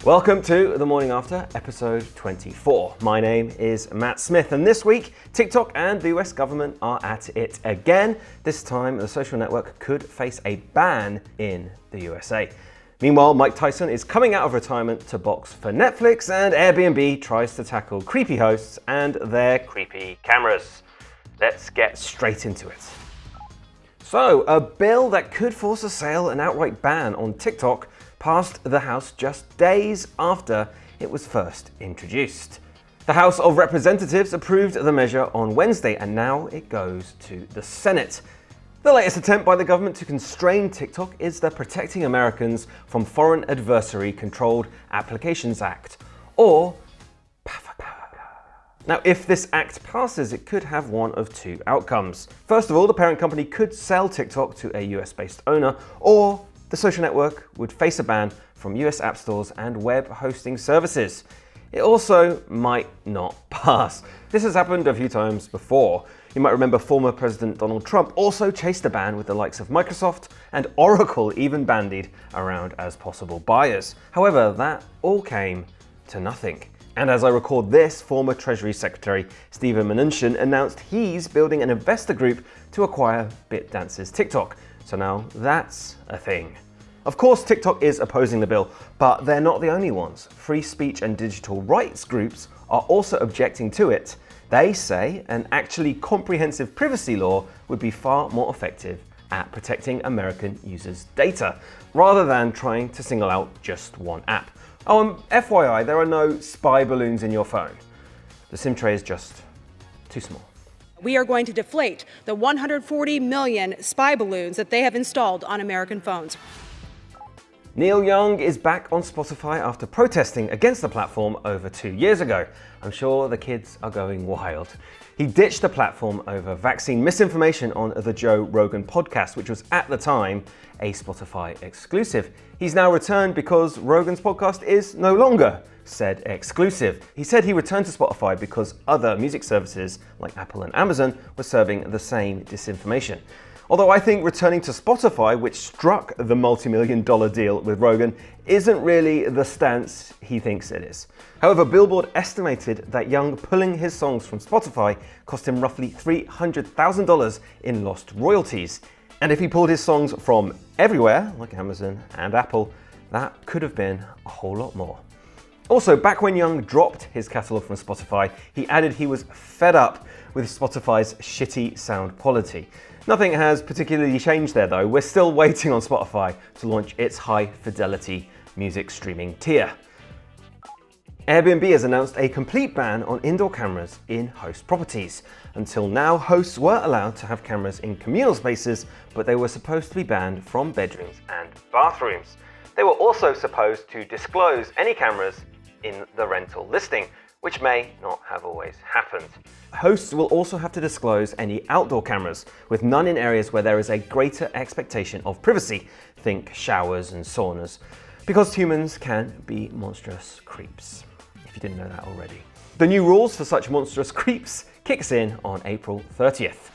Welcome to The Morning After, episode 24. My name is Matt Smith, and this week, TikTok and the US government are at it again. This time, the social network could face a ban in the USA. Meanwhile, Mike Tyson is coming out of retirement to box for Netflix, and Airbnb tries to tackle creepy hosts and their creepy cameras. Let's get straight into it. So, a bill that could force a sale and outright ban on TikTok passed the House just days after it was first introduced. The House of Representatives approved the measure on Wednesday, and now it goes to the Senate. The latest attempt by the government to constrain TikTok is the Protecting Americans from Foreign Adversary Controlled Applications Act, or PAFA. Now, if this act passes, it could have one of two outcomes. First of all, the parent company could sell TikTok to a US-based owner, or the social network would face a ban from US app stores and web hosting services. It also might not pass. This has happened a few times before. You might remember former President Donald Trump also chased a ban with the likes of Microsoft, and Oracle even bandied around as possible buyers. However, that all came to nothing. And as I record this, former Treasury Secretary Steven Mnuchin announced he's building an investor group to acquire ByteDance's TikTok. So now that's a thing. Of course, TikTok is opposing the bill, but they're not the only ones. Free speech and digital rights groups are also objecting to it. They say an actually comprehensive privacy law would be far more effective at protecting American users' data, rather than trying to single out just one app. Oh, and FYI, there are no spy balloons in your phone. The SIM tray is just too small. We are going to deflate the 140 million spy balloons that they have installed on American phones. Neil Young is back on Spotify after protesting against the platform over 2 years ago. I'm sure the kids are going wild. He ditched the platform over vaccine misinformation on the Joe Rogan podcast, which was at the time a Spotify exclusive. He's now returned because Rogan's podcast is no longer said exclusive. He said he returned to Spotify because other music services like Apple and Amazon were serving the same disinformation. Although I think returning to Spotify, which struck the multi-million-dollar deal with Rogan, isn't really the stance he thinks it is. However, Billboard estimated that Young pulling his songs from Spotify cost him roughly $300,000 in lost royalties. And if he pulled his songs from everywhere, like Amazon and Apple, that could have been a whole lot more. Also, back when Young dropped his catalogue from Spotify, he added he was fed up with Spotify's shitty sound quality. Nothing has particularly changed there though. We're still waiting on Spotify to launch its high-fidelity music streaming tier. Airbnb has announced a complete ban on indoor cameras in host properties. Until now, hosts were allowed to have cameras in communal spaces, but they were supposed to be banned from bedrooms and bathrooms. They were also supposed to disclose any cameras in the rental listing, which may not have always happened. Hosts will also have to disclose any outdoor cameras, with none in areas where there is a greater expectation of privacy. Think showers and saunas, because humans can be monstrous creeps, if you didn't know that already. The new rules for such monstrous creeps kicks in on April 30th.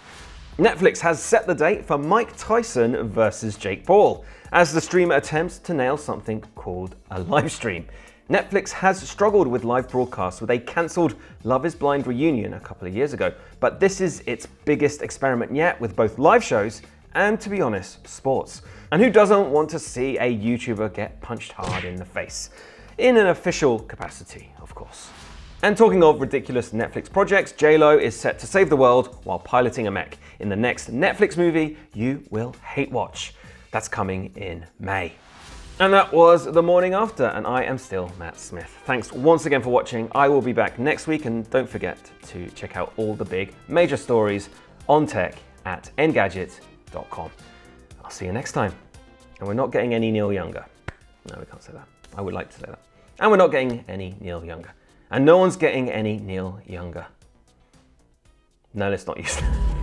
Netflix has set the date for Mike Tyson versus Jake Paul, as the streamer attempts to nail something called a live stream. Netflix has struggled with live broadcasts with a cancelled Love is Blind reunion a couple of years ago, but this is its biggest experiment yet with both live shows and, to be honest, sports. And who doesn't want to see a YouTuber get punched hard in the face? In an official capacity, of course. And talking of ridiculous Netflix projects, J-Lo is set to save the world while piloting a mech in the next Netflix movie you will hate watch. That's coming in May. And that was The Morning After, and I am still Matt Smith. Thanks once again for watching. I will be back next week, and don't forget to check out all the big major stories on tech at Engadget.com. I'll see you next time. And we're not getting any Neil Younger. No, we can't say that. I would like to say that. And we're not getting any Neil Younger. And no one's getting any Neil Younger. No, let's not use that.